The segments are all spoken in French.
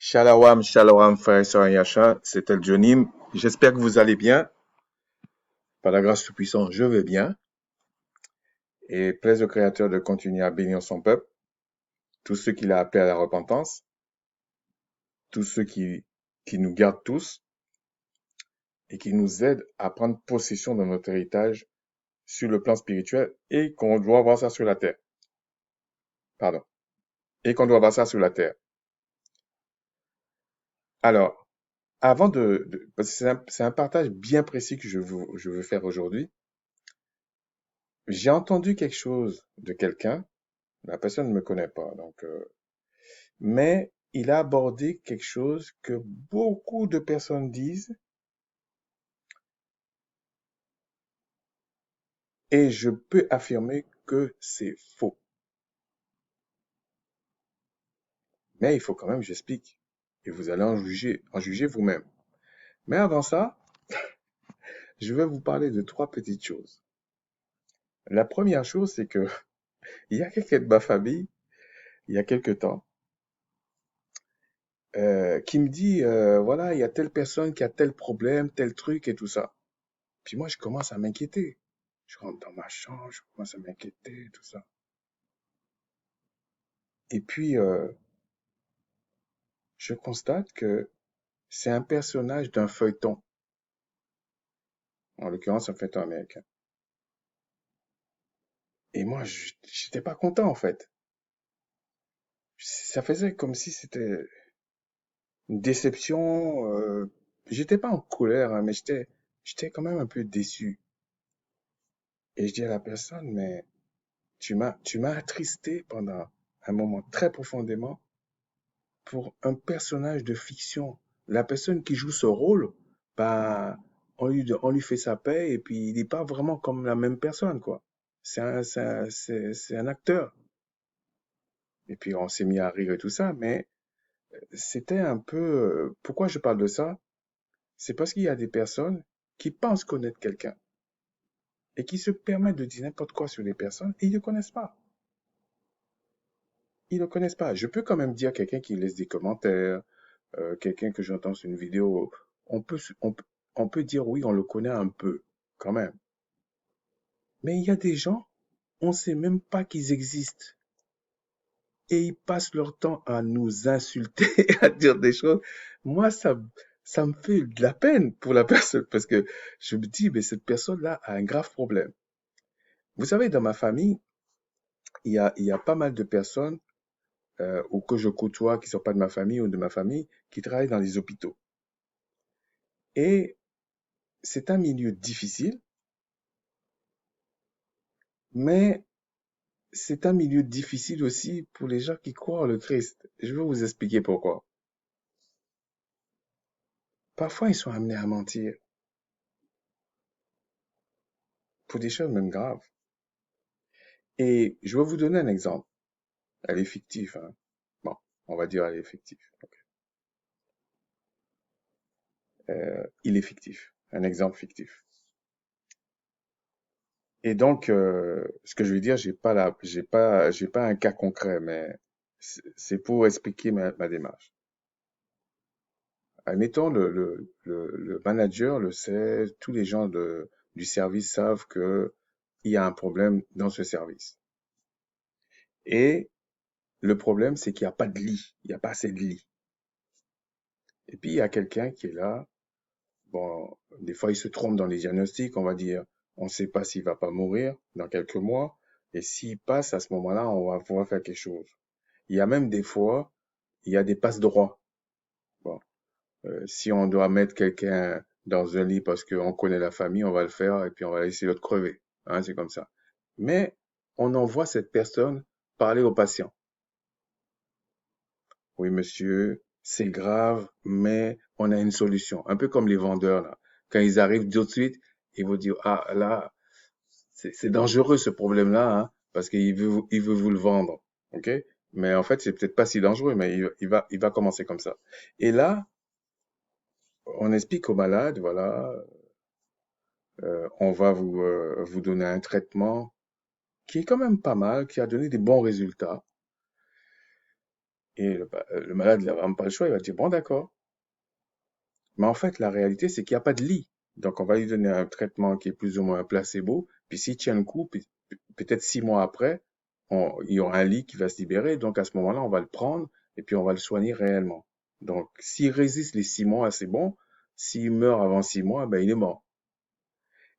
Shalom, shalom, frère et sœurs Yasha, c'est El Jonim. J'espère que vous allez bien. Par la grâce tout-puissante, je vais bien. Et plaise au Créateur de continuer à bénir son peuple, tous ceux qu'il a appelés à la repentance, tous ceux qui nous gardent tous et qui nous aident à prendre possession de notre héritage sur le plan spirituel et qu'on doit voir ça sur la terre. Pardon. Et qu'on doit voir ça sur la terre. Alors, avant parce que c'est un partage bien précis que je veux faire aujourd'hui. J'ai entendu quelque chose de quelqu'un. La personne ne me connaît pas, donc, mais il a abordé quelque chose que beaucoup de personnes disent et je peux affirmer que c'est faux. Mais il faut quand même que j'explique et vous allez en juger vous-même. Mais avant ça, je vais vous parler de trois petites choses. La première chose, c'est que il y a quelqu'un de ma famille, il y a quelque temps, qui me dit, voilà, il y a telle personne qui a tel problème, tel truc et tout ça. Puis moi, je commence à m'inquiéter. Je rentre dans ma chambre, je commence à m'inquiéter, tout ça. Et puis, je constate que c'est un personnage d'un feuilleton, en l'occurrence un feuilleton américain. Et moi, j'étais pas content, en fait. Ça faisait comme si c'était une déception. J'étais pas en colère, hein, mais j'étais quand même un peu déçu. Et je dis à la personne, mais tu m'as attristé pendant un moment très profondément pour un personnage de fiction. La personne qui joue ce rôle, bah, on lui fait sa paix et puis il n'est pas vraiment comme la même personne, quoi. C'est un acteur. Et puis on s'est mis à rire et tout ça, mais c'était un peu... pourquoi je parle de ça? C'est parce qu'il y a des personnes qui pensent connaître quelqu'un et qui se permettent de dire n'importe quoi sur les personnes et ils ne le connaissent pas. Ils ne le connaissent pas. Je peux quand même dire quelqu'un qui laisse des commentaires, quelqu'un que j'entends sur une vidéo, on peut, on peut dire oui, on le connaît un peu, quand même. Mais il y a des gens, on ne sait même pas qu'ils existent. Et ils passent leur temps à nous insulter, à dire des choses. Moi, ça me fait de la peine pour la personne, parce que je me dis, mais cette personne-là a un grave problème. Vous savez, dans ma famille, il y a pas mal de personnes ou que je côtoie, qui ne sont pas de ma famille ou de ma famille, qui travaillent dans les hôpitaux. Et c'est un milieu difficile, mais c'est un milieu difficile aussi pour les gens qui croient en le Christ. Je vais vous expliquer pourquoi. Parfois, ils sont amenés à mentir pour des choses même graves. Et je vais vous donner un exemple. Elle est fictive, hein. Bon, on va dire elle est fictive. Ok. Il est fictif. Un exemple fictif. Et donc, ce que je veux dire, j'ai pas un cas concret, mais c'est pour expliquer ma démarche. Admettons, le manager le sait, tous les gens du service savent que il y a un problème dans ce service. Et le problème, c'est qu'il n'y a pas de lit. Il n'y a pas assez de lit. Et puis, il y a quelqu'un qui est là. Bon, des fois, il se trompe dans les diagnostics. On va dire, on ne sait pas s'il va pas mourir dans quelques mois. Et s'il passe, à ce moment-là, on va pouvoir faire quelque chose. Il y a même des fois, il y a des passe-droits. Bon, si on doit mettre quelqu'un dans un lit parce qu'on connaît la famille, on va le faire et puis on va laisser l'autre crever. Hein, c'est comme ça. Mais on envoie cette personne parler au patient. Oui, monsieur, c'est grave, mais on a une solution. Un peu comme les vendeurs, là. Quand ils arrivent tout de suite, ils vont dire, ah, là, c'est dangereux ce problème-là, hein, parce il veut vous le vendre. OK? Mais en fait, c'est peut-être pas si dangereux, mais il va commencer comme ça. Et là, on explique au malade, voilà, on va vous donner un traitement qui est quand même pas mal, qui a donné des bons résultats. Et le malade, il n'a vraiment pas le choix, il va dire, bon, d'accord. Mais en fait, la réalité, c'est qu'il n'y a pas de lit. Donc, on va lui donner un traitement qui est plus ou moins un placebo. Puis, s'il tient le coup, peut-être 6 mois après, il y aura un lit qui va se libérer. Donc, à ce moment-là, on va le prendre et puis on va le soigner réellement. Donc, s'il résiste les 6 mois, c'est bon. S'il meurt avant 6 mois, ben, il est mort.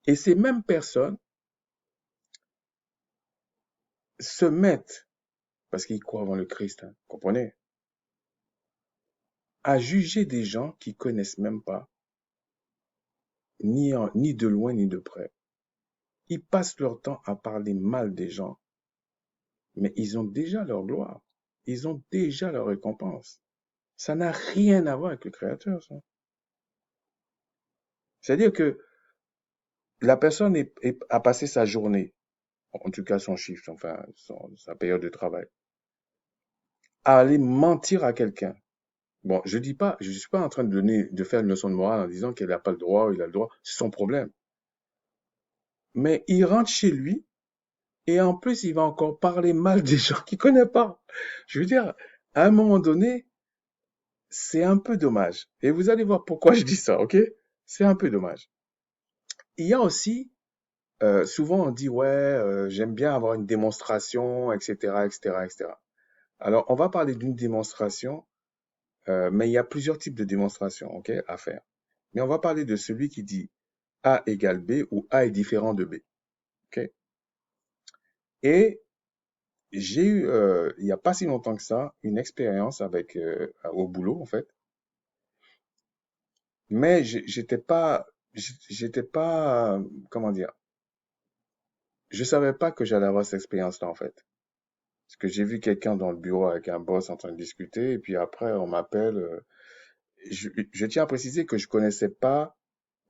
Et ces mêmes personnes se mettent, parce qu'ils croient avant le Christ, hein, comprenez, à juger des gens qui connaissent même pas, ni de loin ni de près. Ils passent leur temps à parler mal des gens, mais ils ont déjà leur gloire. Ils ont déjà leur récompense. Ça n'a rien à voir avec le Créateur, ça. C'est-à-dire que la personne a passé sa journée, en tout cas son chiffre, enfin sa période de travail, à aller mentir à quelqu'un. Bon, je dis pas, je suis pas en train de faire une leçon de morale en disant qu'elle n'a pas le droit ou il a le droit, c'est son problème. Mais il rentre chez lui et en plus il va encore parler mal des gens qu'il connaît pas. Je veux dire, à un moment donné, c'est un peu dommage. Et vous allez voir pourquoi je dis ça, ok? C'est un peu dommage. Il y a aussi, souvent on dit, ouais, j'aime bien avoir une démonstration, etc., etc., etc. Alors, on va parler d'une démonstration, mais il y a plusieurs types de démonstrations, ok, à faire. Mais on va parler de celui qui dit A égale B ou A est différent de B, ok? Et j'ai eu, il n'y a pas si longtemps que ça, une expérience avec, au boulot, en fait. Mais j'étais pas, comment dire, je savais pas que j'allais avoir cette expérience-là, en fait. Parce que j'ai vu quelqu'un dans le bureau avec un boss en train de discuter, et puis après, on m'appelle. Je tiens à préciser que je connaissais pas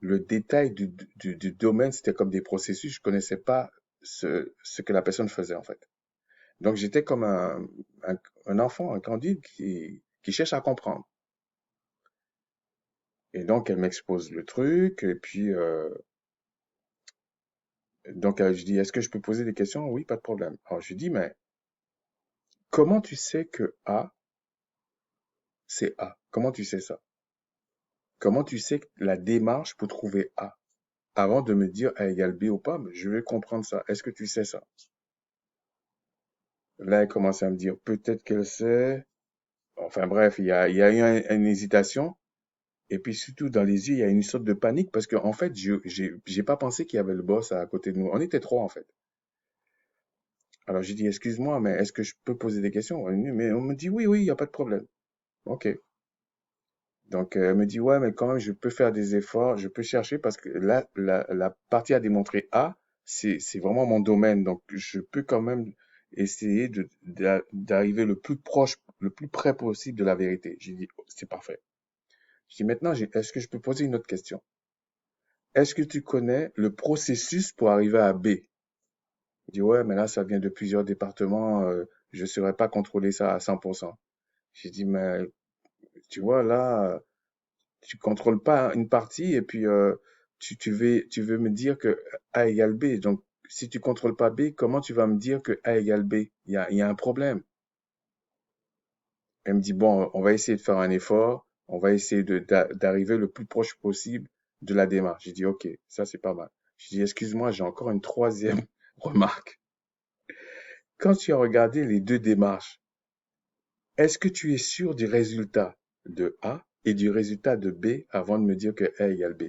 le détail du domaine, c'était comme des processus, je connaissais pas ce que la personne faisait, en fait. Donc, j'étais comme un enfant, un candide qui cherche à comprendre. Et donc, elle m'expose le truc, et puis, donc, je dis, est-ce que je peux poser des questions? Oui, pas de problème. Alors, je lui dis, mais comment tu sais que A, c'est A? Comment tu sais ça? Comment tu sais que la démarche pour trouver A? Avant de me dire A égale B ou pas, mais je veux comprendre ça. Est-ce que tu sais ça? Là, elle commence à me dire, peut-être qu'elle sait. Enfin bref, il y a eu une hésitation. Et puis surtout dans les yeux, il y a une sorte de panique parce qu'en fait, j'ai pas pensé qu'il y avait le boss à côté de nous. On était trois en fait. Alors j'ai dit, excuse-moi, mais est-ce que je peux poser des questions? Mais on me dit, oui, oui, il n'y a pas de problème. Ok. Donc elle me dit, ouais, mais quand même, je peux faire des efforts, je peux chercher parce que là, la partie à démontrer A, c'est vraiment mon domaine. Donc je peux quand même essayer d'arriver le plus proche, le plus près possible de la vérité. J'ai dit, oh, c'est parfait. Je dis, maintenant, est-ce que je peux poser une autre question? Est-ce que tu connais le processus pour arriver à B? Il dit, ouais, mais là, ça vient de plusieurs départements, je ne saurais pas contrôler ça à 100%. J'ai dit, mais tu vois, là, tu contrôles pas une partie et puis tu veux me dire que A égale B. Donc, si tu contrôles pas B, comment tu vas me dire que A égale B? Il y a un problème. Elle me dit, bon, on va essayer de faire un effort, on va essayer d'arriver le plus proche possible de la démarche. J'ai dit, OK, ça c'est pas mal. J'ai dit, excuse-moi, j'ai encore une troisième remarque. Quand tu as regardé les deux démarches, est-ce que tu es sûr du résultat de A et du résultat de B avant de me dire que A égale B?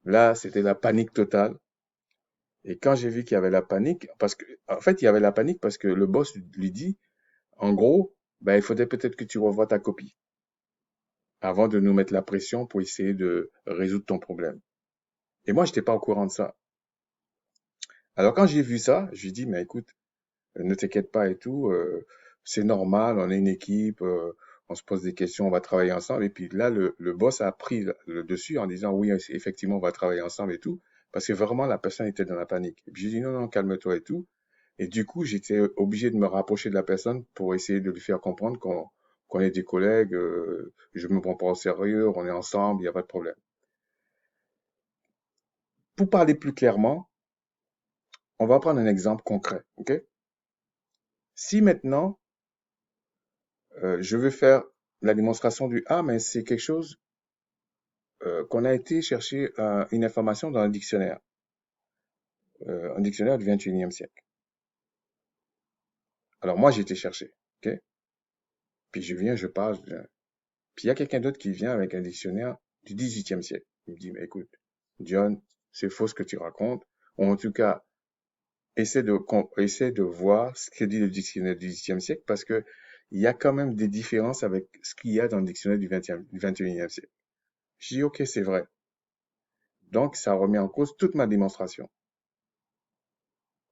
Là, c'était la panique totale. Et quand j'ai vu qu'il y avait la panique, parce que, en fait, il y avait la panique parce que le boss lui dit, en gros, ben, il faudrait peut-être que tu revoies ta copie avant de nous mettre la pression pour essayer de résoudre ton problème. Et moi, j'étais pas au courant de ça. Alors quand j'ai vu ça, je lui ai dit, mais écoute, ne t'inquiète pas et tout, c'est normal, on est une équipe, on se pose des questions, on va travailler ensemble. Et puis là, le boss a pris le dessus en disant, oui, effectivement, on va travailler ensemble et tout, parce que vraiment, la personne était dans la panique. Et puis j'ai dit, non, non, calme-toi et tout. Et du coup, j'étais obligé de me rapprocher de la personne pour essayer de lui faire comprendre qu'on est des collègues, je me prends pas au sérieux, on est ensemble, il n'y a pas de problème. Pour parler plus clairement, on va prendre un exemple concret, ok? Si maintenant, Je veux faire la démonstration du A, mais c'est quelque chose qu'on a été chercher une information dans un dictionnaire du 21e siècle. Alors moi, j'ai été chercher, ok? Puis je viens, je parle, puis il y a quelqu'un d'autre qui vient avec un dictionnaire du 18e siècle. Il me dit, mais écoute, John, c'est faux ce que tu racontes. Ou en tout cas, essaie de voir ce que dit le dictionnaire du 18e siècle parce que il y a quand même des différences avec ce qu'il y a dans le dictionnaire du 21e siècle. Je dis, ok, c'est vrai. Donc, ça remet en cause toute ma démonstration.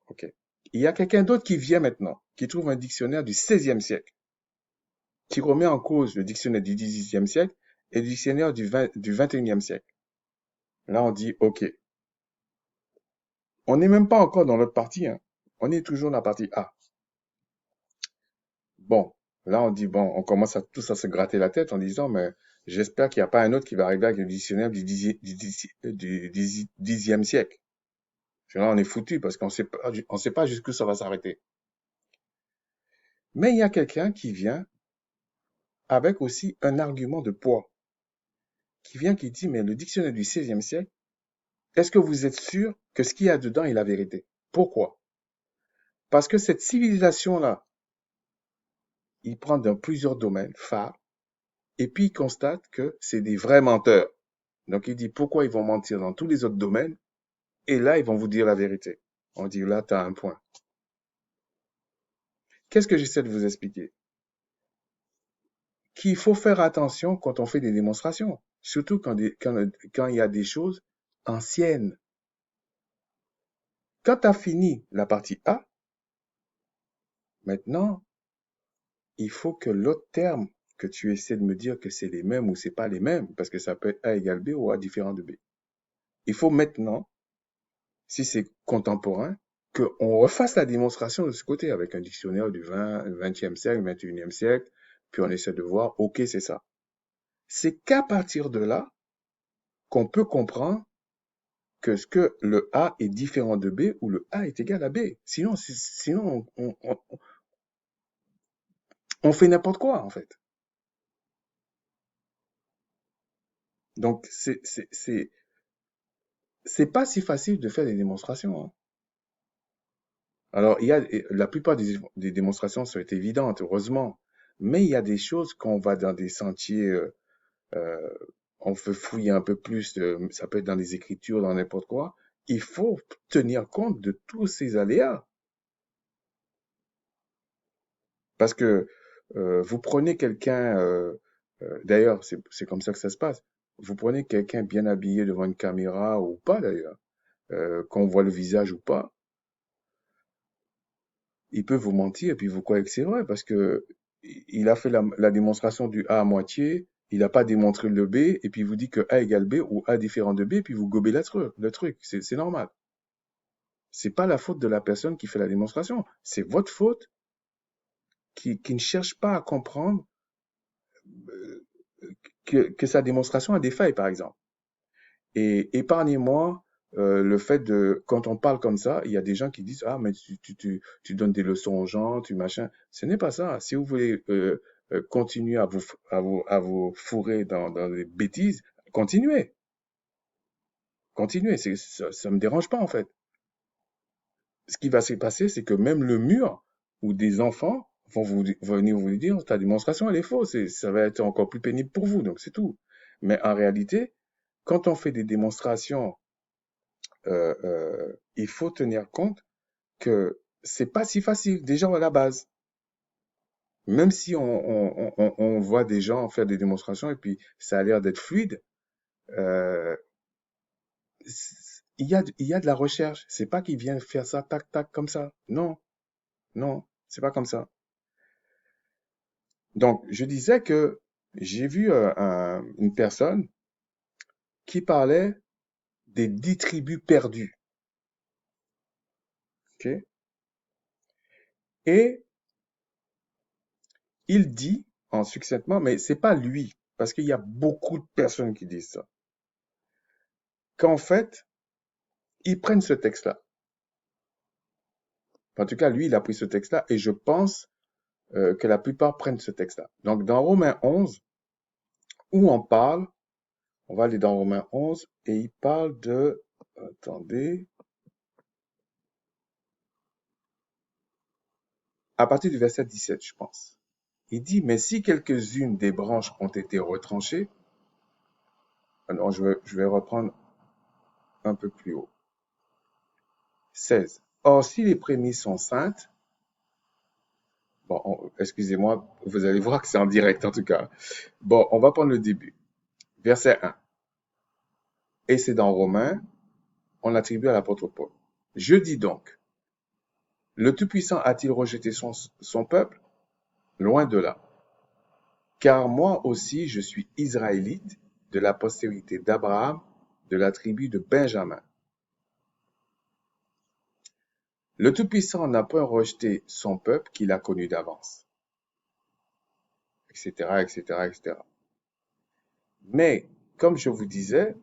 Ok. Il y a quelqu'un d'autre qui vient maintenant, qui trouve un dictionnaire du 16e siècle, qui remet en cause le dictionnaire du 18e siècle et le dictionnaire du 21e siècle. Là, on dit, ok, on n'est même pas encore dans l'autre partie, hein. On est toujours dans la partie A. Bon, là, on dit, bon, on commence à tous à se gratter la tête en disant, mais j'espère qu'il n'y a pas un autre qui va arriver avec le dictionnaire du 10e siècle. Là, on est foutu parce qu'on sait pas jusqu'où ça va s'arrêter. Mais il y a quelqu'un qui vient avec aussi un argument de poids, qui dit, mais le dictionnaire du 16e siècle, est-ce que vous êtes sûr que ce qu'il y a dedans est la vérité? Pourquoi? Parce que cette civilisation-là, il prend dans plusieurs domaines phares, et puis il constate que c'est des vrais menteurs. Donc il dit pourquoi ils vont mentir dans tous les autres domaines, et là ils vont vous dire la vérité. On dit là, tu as un point. Qu'est-ce que j'essaie de vous expliquer? Qu'il faut faire attention quand on fait des démonstrations, surtout quand il y a des choses anciennes. Quand tu as fini la partie A, maintenant, il faut que l'autre terme que tu essaies de me dire que c'est les mêmes ou c'est pas les mêmes, parce que ça peut être A égale B ou A différent de B. Il faut maintenant, si c'est contemporain, qu'on refasse la démonstration de ce côté avec un dictionnaire du 20e siècle, 21e siècle, puis on essaie de voir, ok, c'est ça. C'est qu'à partir de là qu'on peut comprendre que ce que le A est différent de B ou le A est égal à B. Sinon on fait n'importe quoi, en fait. Donc, c'est pas si facile de faire des démonstrations, hein. Alors, la plupart des démonstrations sont évidentes, heureusement. Mais il y a des choses quand on va dans des sentiers, euh, on veut fouiller un peu plus, ça peut être dans les écritures, dans n'importe quoi. Il faut tenir compte de tous ces aléas. Parce que vous prenez quelqu'un, d'ailleurs, c'est comme ça que ça se passe. Vous prenez quelqu'un bien habillé devant une caméra ou pas d'ailleurs, qu'on voit le visage ou pas, il peut vous mentir et puis vous croyez que c'est vrai parce que il a fait la démonstration du A à moitié, il n'a pas démontré le B et puis il vous dit que A égale B ou A différent de B et puis vous gobez le truc. C'est normal. C'est pas la faute de la personne qui fait la démonstration. C'est votre faute qui ne cherche pas à comprendre euh, que sa démonstration a des failles, par exemple. Et épargnez-moi le fait de, quand on parle comme ça, il y a des gens qui disent, ah, mais tu donnes des leçons aux gens, tu machin. Ce n'est pas ça. Si vous voulez continuer à vous fourrer dans des bêtises, continuez. Continuez. Ça me dérange pas, en fait. Ce qui va se passer, c'est que même le mur ou des enfants vont venir vous dire, ta démonstration, elle est fausse. Et ça va être encore plus pénible pour vous. Donc, c'est tout. Mais en réalité, quand on fait des démonstrations il faut tenir compte que c'est pas si facile déjà à la base. Même si on voit des gens faire des démonstrations et puis ça a l'air d'être fluide, euh, il y a de la recherche. C'est pas qu'ils viennent faire ça tac tac comme ça. Non, non, c'est pas comme ça. Donc je disais que j'ai vu une personne qui parlait des 10 tribus perdues, ok? Et il dit en succinctement, mais c'est pas lui, parce qu'il y a beaucoup de personnes qui disent ça, qu'en fait, ils prennent ce texte-là. En tout cas, lui, il a pris ce texte-là et je pense que la plupart prennent ce texte-là. Donc, dans Romains 11, où on parle, on va aller dans Romains 11, et il parle de, attendez, à partir du verset 17, je pense. Il dit, mais si quelques-unes des branches ont été retranchées, alors je vais reprendre un peu plus haut. 16. Or, si les prémices sont saintes, bon, excusez-moi, vous allez voir que c'est en direct en tout cas. Bon, on va prendre le début. Verset 1. Et c'est dans Romains, on l'attribue à l'apôtre Paul. Je dis donc, le Tout-Puissant a-t-il rejeté son peuple? Loin de là. Car moi aussi je suis israélite, de la postérité d'Abraham, de la tribu de Benjamin. Le Tout-Puissant n'a point rejeté son peuple qu'il a connu d'avance, etc., etc., etc. Mais, comme je vous disais,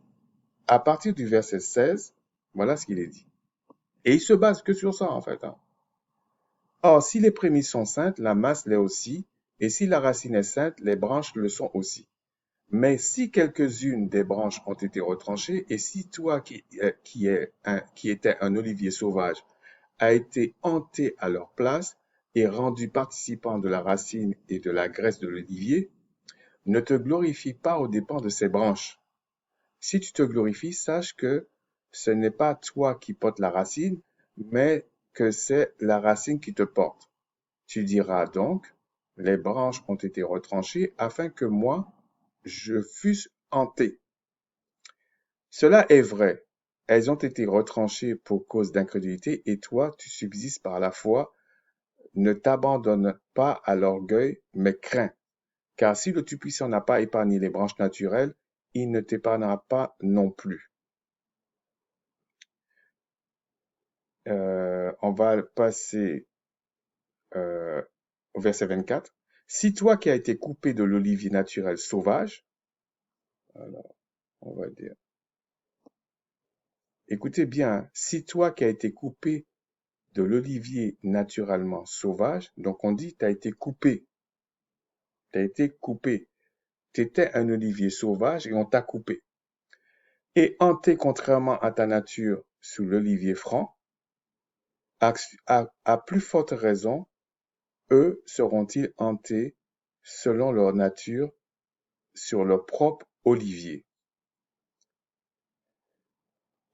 à partir du verset 16, voilà ce qu'il est dit. Et il se base que sur ça, en fait. Or, si les prémices sont saintes, la masse l'est aussi, et si la racine est sainte, les branches le sont aussi. Mais si quelques-unes des branches ont été retranchées, et si toi qui étais un olivier sauvage a été hanté à leur place et rendu participant de la racine et de la graisse de l'olivier, ne te glorifie pas aux dépens de ces branches. Si tu te glorifies, sache que ce n'est pas toi qui portes la racine, mais que c'est la racine qui te porte. Tu diras donc, les branches ont été retranchées afin que moi, je fusse hanté. Cela est vrai. Elles ont été retranchées pour cause d'incrédulité et toi, tu subsistes par la foi. Ne t'abandonne pas à l'orgueil, mais crains. Car si le Tout-Puissant n'a pas épargné les branches naturelles, il ne t'épargnera pas non plus. On va passer au verset 24. Si toi qui as été coupé de l'olivier naturel sauvage, alors on va dire, écoutez bien, si toi qui as été coupé de l'olivier naturellement sauvage, donc on dit tu as été coupé, tu as été coupé, tu étais un olivier sauvage et on t'a coupé. Et hanté contrairement à ta nature sous l'olivier franc, à plus forte raison, eux seront-ils hantés selon leur nature sur leur propre olivier.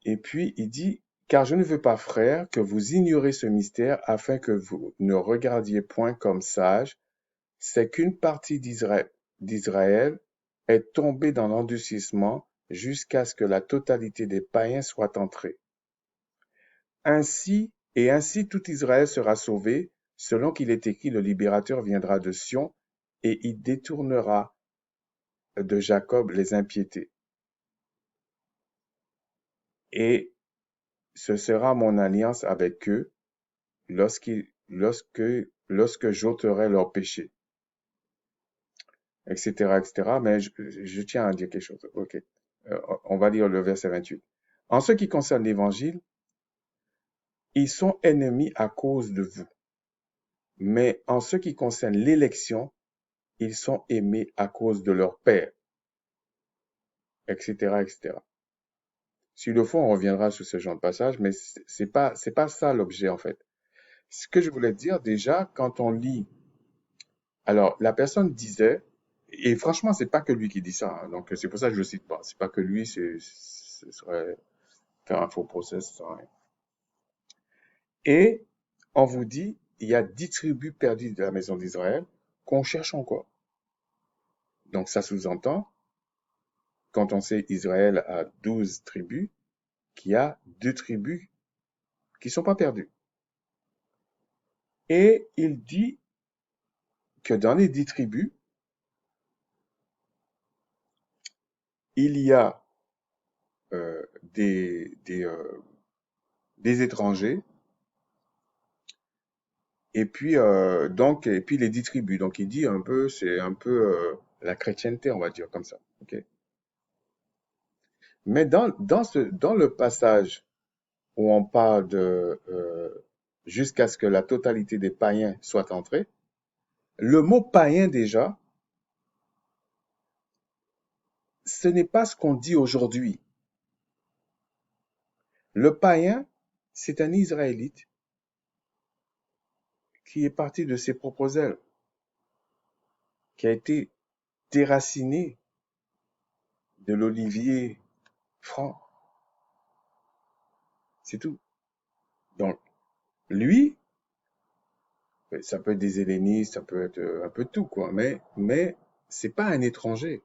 Et puis il dit, car je ne veux pas, frères, que vous ignorez ce mystère afin que vous ne regardiez point comme sages, c'est qu'une partie d'Israël est tombée dans l'endurcissement jusqu'à ce que la totalité des païens soit entrée. Ainsi tout Israël sera sauvé, selon qu'il est écrit, le libérateur viendra de Sion, et il détournera de Jacob les impiétés. Et ce sera mon alliance avec eux lorsque j'ôterai leurs péchés, etc., etc. Mais je tiens à dire quelque chose. Ok. On va lire le verset 28. En ce qui concerne l'évangile, ils sont ennemis à cause de vous. Mais en ce qui concerne l'élection, ils sont aimés à cause de leur Père, etc., etc. Sur le fond, on reviendra sur ce genre de passage, mais c'est pas ça l'objet en fait. Ce que je voulais dire déjà, quand on lit, alors la personne disait, et franchement, c'est pas que lui qui dit ça, donc c'est pour ça que je le cite pas. C'est pas que lui, ce serait faire un faux procès, ça sert à rien. Et on vous dit, il y a 10 tribus perdues de la maison d'Israël qu'on cherche encore. Donc ça sous-entend, quand on sait Israël a 12 tribus, qu'il y a 2 tribus qui ne sont pas perdues. Et il dit que dans les 10 tribus, il y a euh, des, des, euh, des étrangers, et puis et puis les 10 tribus. Donc il dit un peu, c'est un peu la chrétienté, on va dire comme ça. Okay. Mais dans le passage où on parle de jusqu'à ce que la totalité des païens soit entrée, Le mot païen déjà, ce n'est pas ce qu'on dit aujourd'hui. Le païen, c'est un Israélite qui est parti de ses propres ailes, qui a été déraciné de l'olivier franc. C'est tout. Donc, lui, ça peut être des hellénistes, ça peut être un peu de tout, quoi. Mais c'est pas un étranger.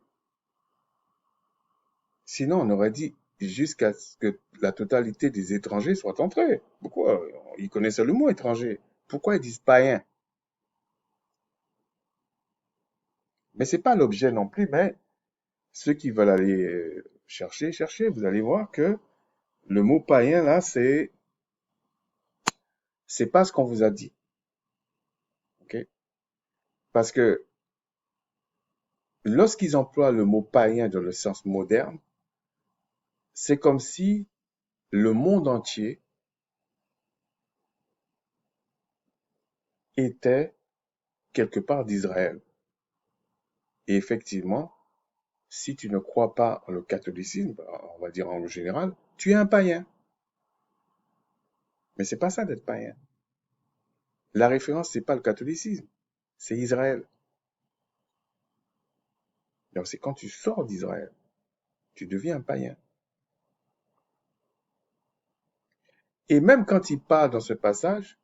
Sinon, on aurait dit jusqu'à ce que la totalité des étrangers soient entrés. Pourquoi? Ils connaissaient le mot étranger. Pourquoi ils disent païen? Mais c'est pas l'objet non plus, mais ceux qui veulent aller chercher, chercher, vous allez voir que le mot païen, là, c'est pas ce qu'on vous a dit. OK? Parce que lorsqu'ils emploient le mot païen dans le sens moderne, c'est comme si le monde entier était quelque part d'Israël. Et effectivement, si tu ne crois pas en le catholicisme, on va dire en général, tu es un païen. Mais c'est pas ça d'être païen. La référence, c'est pas le catholicisme, c'est Israël. Donc c'est quand tu sors d'Israël, tu deviens un païen. Et même quand il parle dans ce passage,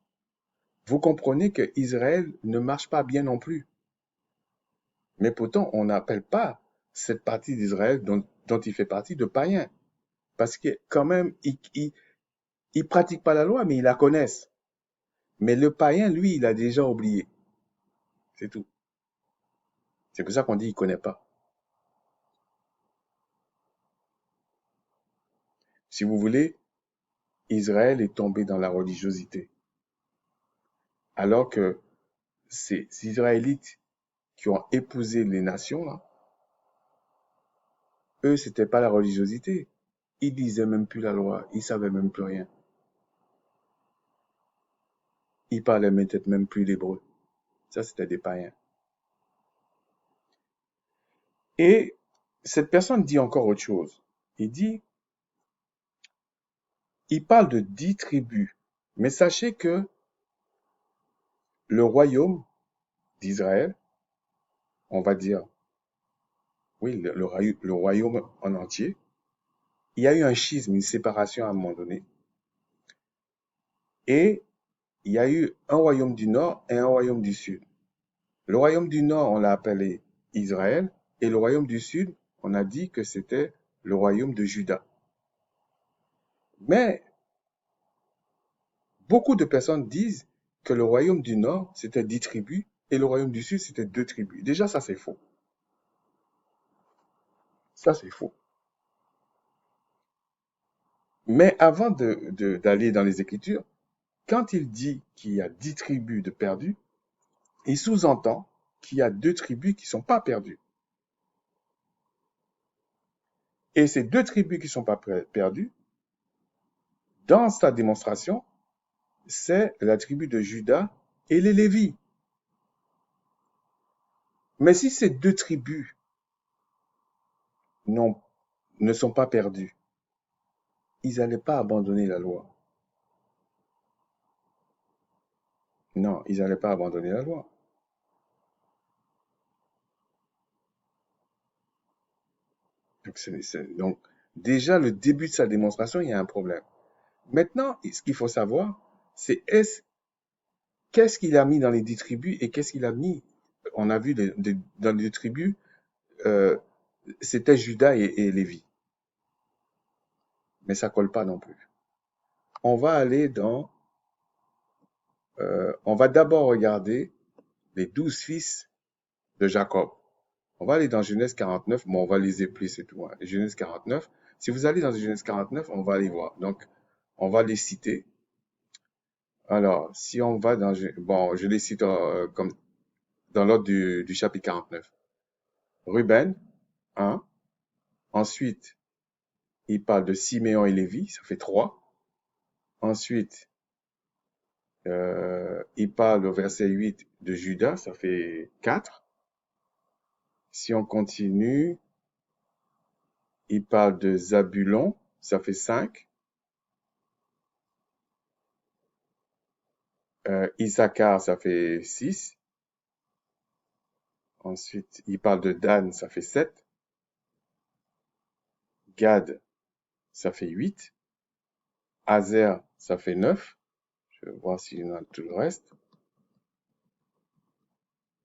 vous comprenez que Israël ne marche pas bien non plus. Mais pourtant, on n'appelle pas cette partie d'Israël dont il fait partie de païen. Parce que quand même, ils pratiquent pas la loi, mais ils la connaissent. Mais le païen, lui, il a déjà oublié. C'est tout. C'est pour ça qu'on dit il connaît pas. Si vous voulez, Israël est tombé dans la religiosité. Alors que ces Israélites qui ont épousé les nations, là, eux, c'était pas la religiosité. Ils disaient même plus la loi. Ils savaient même plus rien. Ils parlaient peut-être même plus l'hébreu. Ça, c'était des païens. Et cette personne dit encore autre chose. Il dit, il parle de 10 tribus. Mais sachez que le royaume d'Israël, on va dire, oui, le royaume en entier, il y a eu un schisme, une séparation à un moment donné. Et il y a eu un royaume du nord et un royaume du sud. Le royaume du nord, on l'a appelé Israël, et le royaume du sud, on a dit que c'était le royaume de Juda. Mais beaucoup de personnes disent que le royaume du nord, c'était 10 tribus, et le royaume du sud, c'était 2 tribus. Déjà, ça, c'est faux. Ça, c'est faux. Mais avant d'aller dans les Écritures, quand il dit qu'il y a 10 tribus de perdus, il sous-entend qu'il y a 2 tribus qui ne sont pas perdues. Et ces 2 tribus qui ne sont pas perdues, dans sa démonstration, c'est la tribu de Juda et les Lévis. Mais si ces 2 tribus ne sont pas perdues, ils n'allaient pas abandonner la loi. Non, ils n'allaient pas abandonner la loi. Donc, déjà, le début de sa démonstration, il y a un problème. Maintenant, ce qu'il faut savoir, c'est qu'est-ce qu'il a mis dans les 10 tribus et qu'est-ce qu'il a mis, on a vu dans les 2 tribus, euh, c'était Juda et Lévi. Mais ça colle pas non plus. On va aller on va d'abord regarder les 12 fils de Jacob. On va aller dans Genèse 49, mais on va les épeler, c'est tout. Hein. Genèse 49. Si vous allez dans Genèse 49, on va aller voir. Donc, on va les citer. Alors, si on va dans, bon, je les cite comme dans l'ordre du chapitre 49. Ruben, 1. Ensuite, il parle de Siméon et Lévi, ça fait 3. Ensuite, Il parle au verset 8 de Judas, ça fait 4. Si on continue, il parle de Zabulon, ça fait 5. Issachar, ça fait 6. Ensuite, il parle de Dan, ça fait 7. Gad, ça fait 8. Azer, ça fait 9. Je vais voir s'il y en a tout le reste.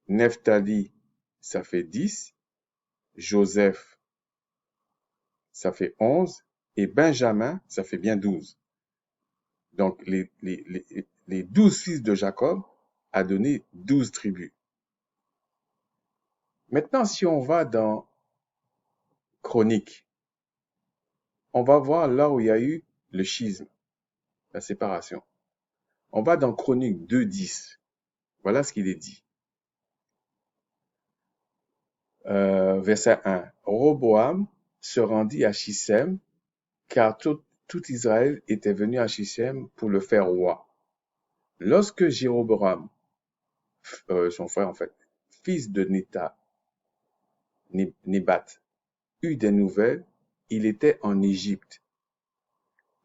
Nephtali, ça fait 10. Joseph, ça fait 11. Et Benjamin, ça fait bien 12. Donc, les 12 fils de Jacob a donné 12 tribus. Maintenant, si on va dans Chronique, on va voir là où il y a eu le schisme, la séparation. On va dans Chronique 2:10. Voilà ce qu'il est dit. Verset 1. Roboam se rendit à Shichem, car tout Israël était venu à Shichem pour le faire roi. Lorsque Jéroboam, son frère en fait, fils de Nébat, eut des nouvelles, il était en Égypte,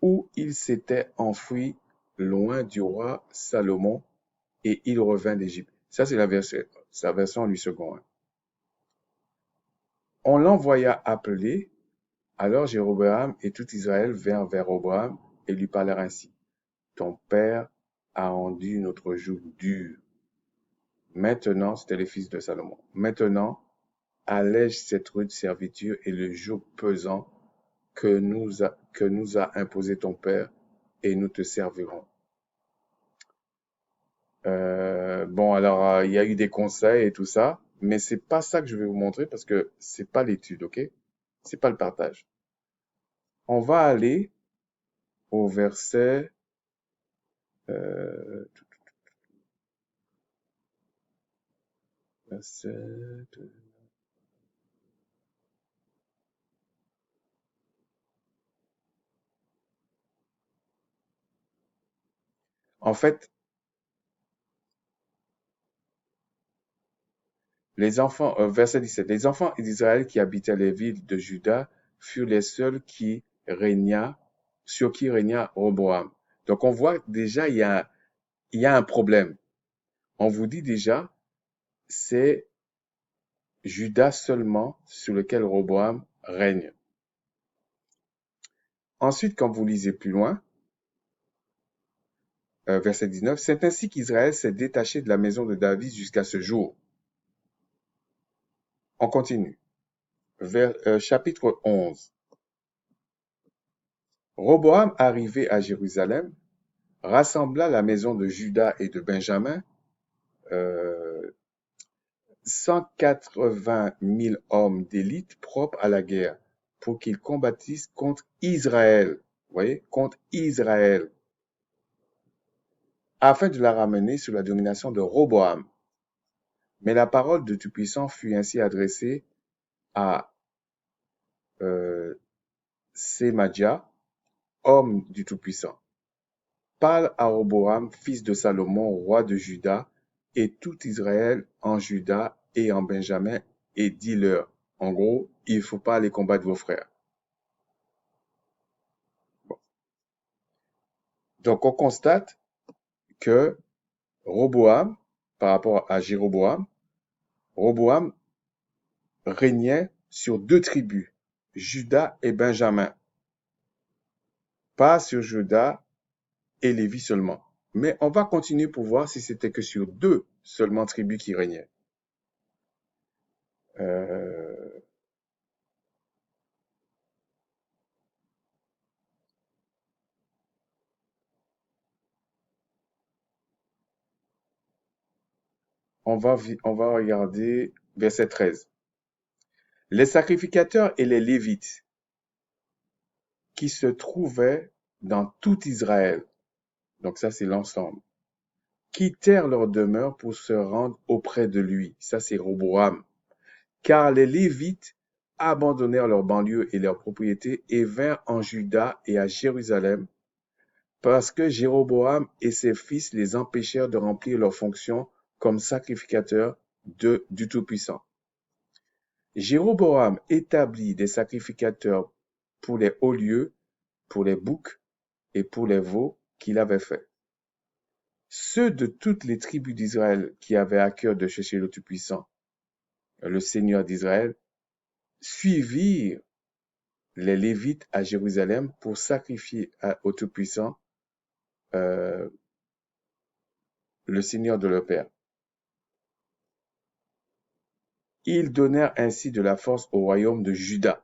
où il s'était enfoui loin du roi Salomon, et il revint d'Égypte. Ça, c'est sa version lui second. On l'envoya appeler. Alors Jéroboam et tout Israël vinrent vers Roboam et lui parlèrent ainsi. Ton père a rendu notre joug dur. Maintenant, c'était les fils de Salomon. Maintenant, allège cette rude servitude et le joug pesant que nous a imposé ton père, et nous te servirons. Bon, alors, il y a eu des conseils et tout ça, mais c'est pas ça que je vais vous montrer parce que c'est pas l'étude, ok? C'est pas le partage. On va aller au verset, euh, En fait, verset 17, les enfants d'Israël qui habitaient les villes de Juda furent les seuls sur qui régna Roboam. Donc on voit déjà, il y a un problème. On vous dit déjà, c'est Juda seulement sur lequel Roboam règne. Ensuite, quand vous lisez plus loin, verset 19, c'est ainsi qu'Israël s'est détaché de la maison de David jusqu'à ce jour. On continue. Chapitre 11. Roboam, arrivé à Jérusalem, rassembla la maison de Juda et de Benjamin, 180 000 hommes d'élite propres à la guerre, pour qu'ils combattissent contre Israël. Vous voyez, contre Israël, afin de la ramener sous la domination de Roboam. Mais la parole de Tout-Puissant fut ainsi adressée à Sémadia, homme du Tout-Puissant. Parle à Roboam, fils de Salomon, roi de Juda, et tout Israël en Juda et en Benjamin, et dis-leur, en gros, il ne faut pas aller combattre vos frères. Bon. Donc on constate que Roboam, par rapport à Jéroboam, Roboam régnait sur 2 tribus, Juda et Benjamin, pas sur Juda et Lévi seulement. Mais on va continuer pour voir si c'était que sur 2 seulement tribus qui régnaient. On va regarder verset 13. Les sacrificateurs et les Lévites qui se trouvaient dans tout Israël, donc ça c'est l'ensemble, quittèrent leur demeure pour se rendre auprès de lui, ça c'est Roboam, car les Lévites abandonnèrent leurs banlieues et leurs propriétés et vinrent en Juda et à Jérusalem, parce que Jéroboam et ses fils les empêchèrent de remplir leurs fonctions comme sacrificateurs du Tout-Puissant. Jéroboam établit des sacrificateurs pour les hauts lieux, pour les boucs et pour les veaux qu'il avait faits. Ceux de toutes les tribus d'Israël qui avaient à cœur de chercher le Tout-Puissant, le Seigneur d'Israël, suivirent les Lévites à Jérusalem pour sacrifier au Tout-Puissant le Seigneur de leur père. Ils donnèrent ainsi de la force au royaume de Juda.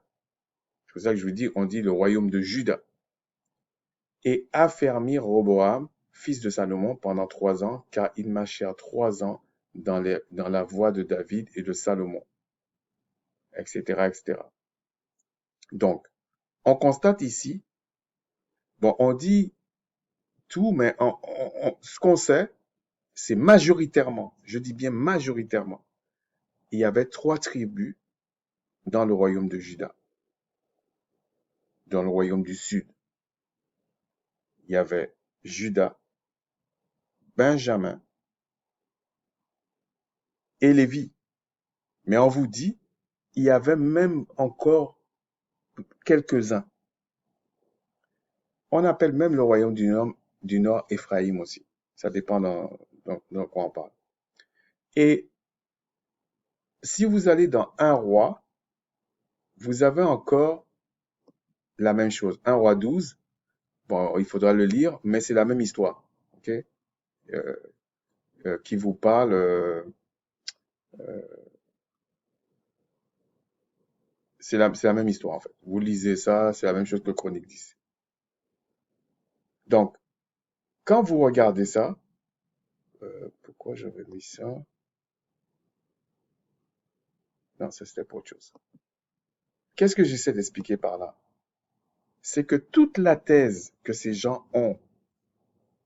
C'est pour ça que je vous dis, on dit le royaume de Juda. Et affermirent Roboam, fils de Salomon, pendant 3 ans, car ils marchèrent 3 ans dans la voie de David et de Salomon, etc., etc. Donc, on constate ici, bon, on dit tout, mais ce qu'on sait, c'est majoritairement, je dis bien majoritairement, il y avait 3 tribus dans le royaume de Juda, dans le royaume du sud. Il y avait Juda, Benjamin et Lévi. Mais on vous dit, il y avait même encore quelques-uns. On appelle même le royaume du nord Éphraïm aussi. Ça dépend dans quoi on parle. Et si vous allez dans 1 roi, vous avez encore la même chose. 1 roi 12, bon, il faudra le lire, mais c'est la même histoire. Ok, qui vous parle, c'est la même histoire en fait. Vous lisez ça, c'est la même chose que Chronique 10. Donc, quand vous regardez ça, pourquoi j'avais mis ça? Non, ça c'était pour autre chose. Qu'est-ce que j'essaie d'expliquer par là? C'est que toute la thèse que ces gens ont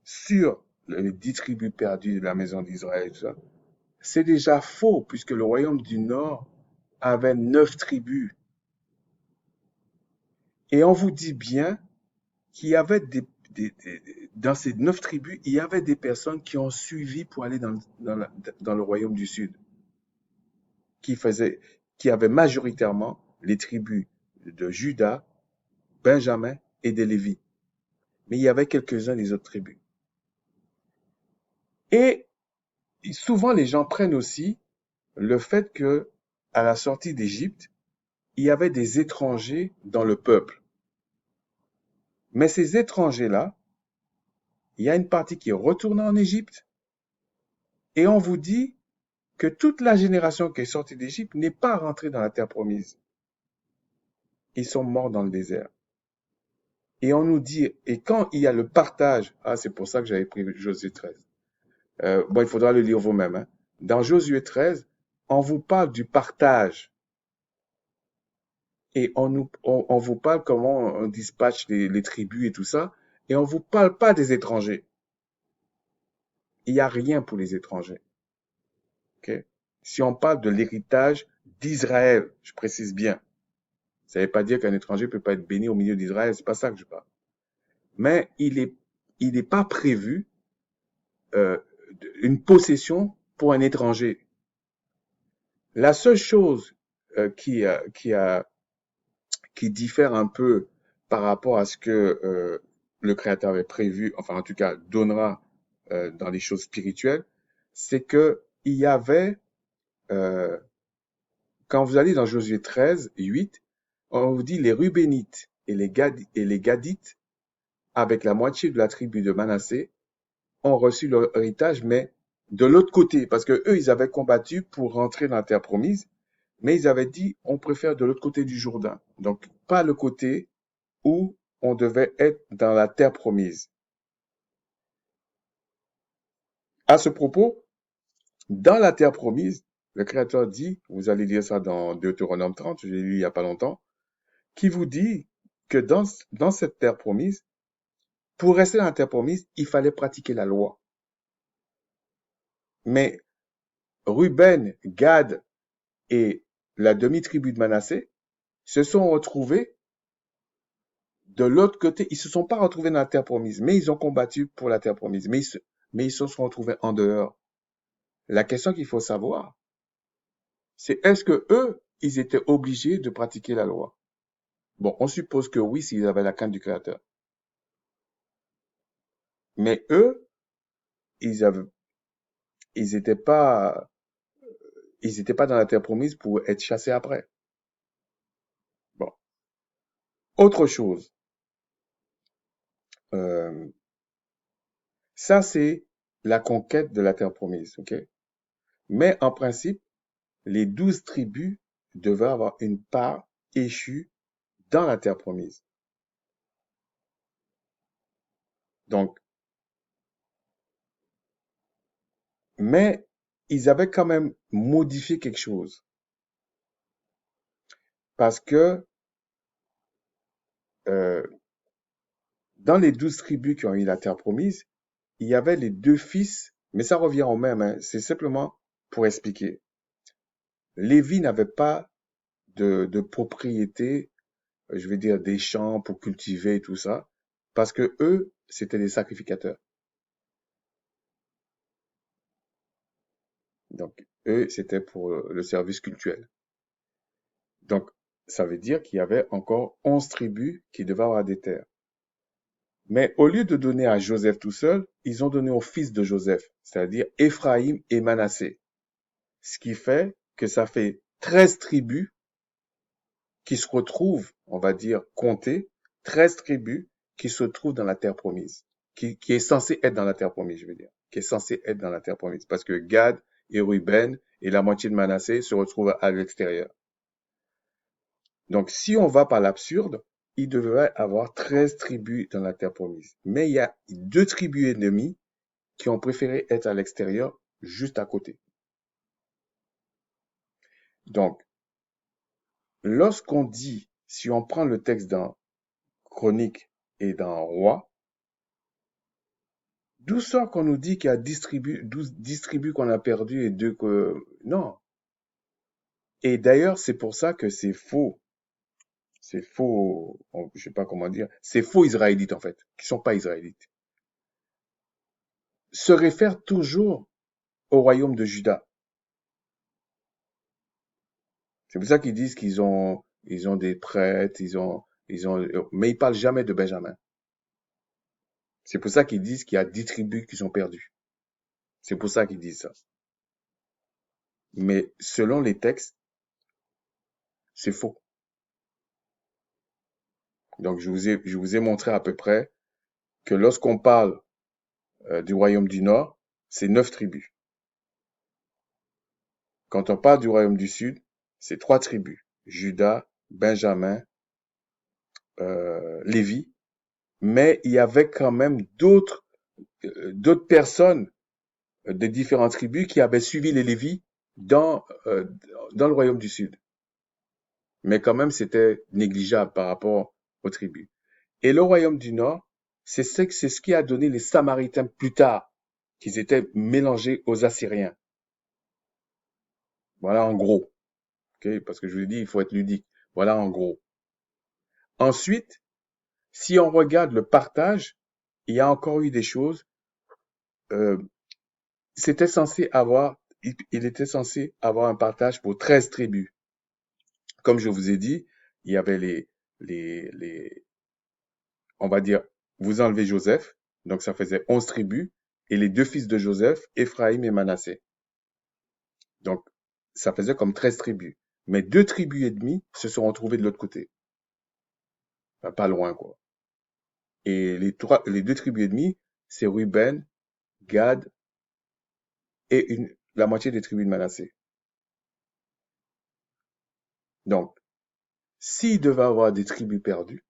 sur les 10 tribus perdues de la maison d'Israël, c'est déjà faux, puisque le royaume du Nord avait 9 tribus. Et on vous dit bien qu'il y avait dans ces 9 tribus, il y avait des personnes qui ont suivi pour aller dans le royaume du Sud, qui avaient majoritairement les tribus de Juda, Benjamin et de Lévi. Mais il y avait quelques-uns des autres tribus. Et souvent, les gens prennent aussi le fait que, à la sortie d'Égypte, il y avait des étrangers dans le peuple. Mais ces étrangers-là, il y a une partie qui est retournée en Égypte, et on vous dit que toute la génération qui est sortie d'Égypte n'est pas rentrée dans la terre promise. Ils sont morts dans le désert. Et on nous dit, et quand il y a le partage, c'est pour ça que j'avais pris Josué 13. Bon, il faudra le lire vous-même. Hein. Dans Josué 13, on vous parle du partage. Et on vous parle comment on dispatche les tribus et tout ça. Et on vous parle pas des étrangers. Il n'y a rien pour les étrangers. Okay? Si on parle de l'héritage d'Israël, je précise bien. Ça ne veut pas dire qu'un étranger peut pas être béni au milieu d'Israël. C'est pas ça que je parle. Mais il est pas prévu une possession pour un étranger. La seule chose qui diffère un peu par rapport à ce que le Créateur avait prévu, enfin en tout cas donnera dans les choses spirituelles, c'est que il y avait, quand vous allez dans Josué 13, 8, on vous dit les Rubénites et les Gadites, avec la moitié de la tribu de Manassé, ont reçu leur héritage, mais de l'autre côté, parce que eux, ils avaient combattu pour rentrer dans la terre promise, mais ils avaient dit, on préfère de l'autre côté du Jourdain. Donc, pas le côté où on devait être dans la terre promise. À ce propos, dans la terre promise, le Créateur dit, vous allez lire ça dans Deutéronome 30, je l'ai lu il n'y a pas longtemps, qui vous dit que dans cette terre promise, pour rester dans la terre promise, il fallait pratiquer la loi. Mais Ruben, Gad et la demi-tribu de Manassé se sont retrouvés De l'autre côté, ils se sont pas retrouvés dans la terre promise, mais ils ont combattu pour la terre promise, mais ils se sont retrouvés en dehors. La question qu'il faut savoir, c'est est-ce que eux, ils étaient obligés de pratiquer la loi? Bon, on suppose que oui, s'ils avaient la crainte du Créateur. Mais eux, ils avaient, ils étaient pas, ils étaient pas dans la terre promise pour être chassés après. Bon. Autre chose, euh, ça c'est la conquête de la terre promise, ok? Mais en principe, les 12 tribus devaient avoir une part échue dans la terre promise. Donc, mais ils avaient quand même modifié quelque chose parce que euh, dans les 12 tribus qui ont eu la terre promise, il y avait les deux fils, mais ça revient au même, hein, c'est simplement pour expliquer. Lévi n'avait pas de propriété, je vais dire des champs pour cultiver et tout ça, parce que eux, c'était des sacrificateurs. Donc, eux, c'était pour le service cultuel. Donc, ça veut dire qu'il y avait encore 11 tribus qui devaient avoir des terres. Mais au lieu de donner à Joseph tout seul, ils ont donné aux fils de Joseph, c'est-à-dire Éphraïm et Manassé. Ce qui fait que ça fait 13 tribus qui se retrouvent, on va dire, comptées, 13 tribus qui se trouvent dans la terre promise, qui est censée être dans la terre promise, je veux dire, qui est censée être dans la terre promise, parce que Gad et Ruben et la moitié de Manassé se retrouvent à l'extérieur. Donc, si on va par l'absurde, il devrait avoir 13 tribus dans la terre promise. Mais il y a deux tribus ennemies qui ont préféré être à l'extérieur, juste à côté. Donc, lorsqu'on dit, si on prend le texte dans Chronique et dans Roi, d'où sort qu'on nous dit qu'il y a 10 tribus qu'on a perdues et deux que... Non. Et d'ailleurs, c'est pour ça que c'est faux. C'est faux, je sais pas comment dire. C'est faux israélites, en fait, qui sont pas israélites. Se réfèrent toujours au royaume de Juda. C'est pour ça qu'ils disent ils ont des prêtres, mais ils parlent jamais de Benjamin. C'est pour ça qu'ils disent qu'il y a 10 tribus qui sont perdues. C'est pour ça qu'ils disent ça. Mais selon les textes, c'est faux. Donc, je vous ai montré à peu près que lorsqu'on parle du royaume du Nord, c'est 9 tribus. Quand on parle du royaume du Sud, c'est 3 tribus. Juda, Benjamin, Lévi. Mais il y avait quand même d'autres personnes des différentes tribus qui avaient suivi les Lévis dans le royaume du Sud. Mais quand même, c'était négligeable par rapport aux tribus. Et le royaume du Nord, c'est ce qui a donné les Samaritains plus tard, qu'ils étaient mélangés aux Assyriens. Voilà en gros. Okay? Parce que je vous ai dit, il faut être ludique. Voilà en gros. Ensuite, si on regarde le partage, il y a encore eu des choses. Euh, c'était censé avoir, il était censé avoir un partage pour 13 tribus. Comme je vous ai dit, il y avait les, on va dire, vous enlevez Joseph, donc ça faisait 11 tribus, et les deux fils de Joseph, Éphraïm et Manassé. Donc, ça faisait comme 13 tribus. Mais deux tribus et demie se sont retrouvées de l'autre côté. Enfin, pas loin, quoi. Et les deux tribus et demie, c'est Ruben, Gad et la moitié des tribus de Manassé. Donc, s'il devait avoir des tribus perdues,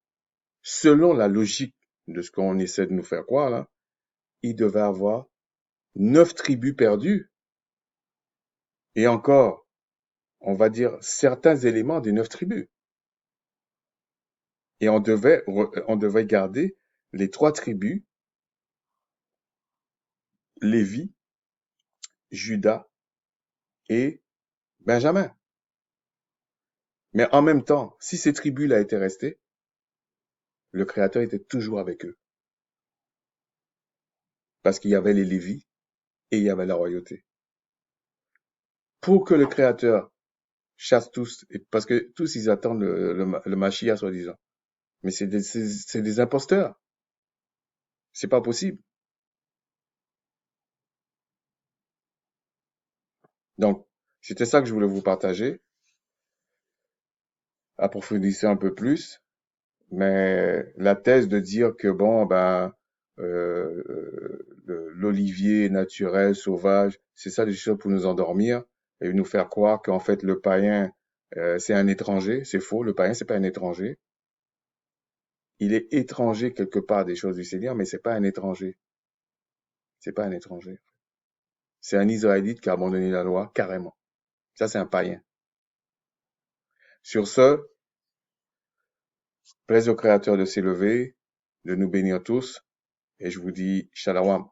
selon la logique de ce qu'on essaie de nous faire croire, là, il devait avoir 9 tribus perdues. Et encore, on va dire certains éléments des 9 tribus. Et on devait garder les 3 tribus, Lévi, Juda et Benjamin. Mais en même temps, si ces tribus-là étaient restées, le Créateur était toujours avec eux. Parce qu'il y avait les Lévites et il y avait la royauté. Pour que le Créateur chasse tous, parce que tous ils attendent le Mashiach soi-disant. Mais c'est des imposteurs. C'est pas possible. Donc, c'était ça que je voulais vous partager. Approfondissez un peu plus. Mais la thèse de dire que bon, ben, l'olivier naturel, sauvage, c'est ça des choses pour nous endormir et nous faire croire qu'en fait le païen, c'est un étranger. C'est faux. Le païen, c'est pas un étranger. Il est étranger quelque part des choses du Seigneur, mais c'est pas un étranger. C'est pas un étranger. C'est un Israélite qui a abandonné la loi carrément. Ça, c'est un païen. Sur ce, plaise au Créateur de s'élever, de nous bénir tous, et je vous dis shalom.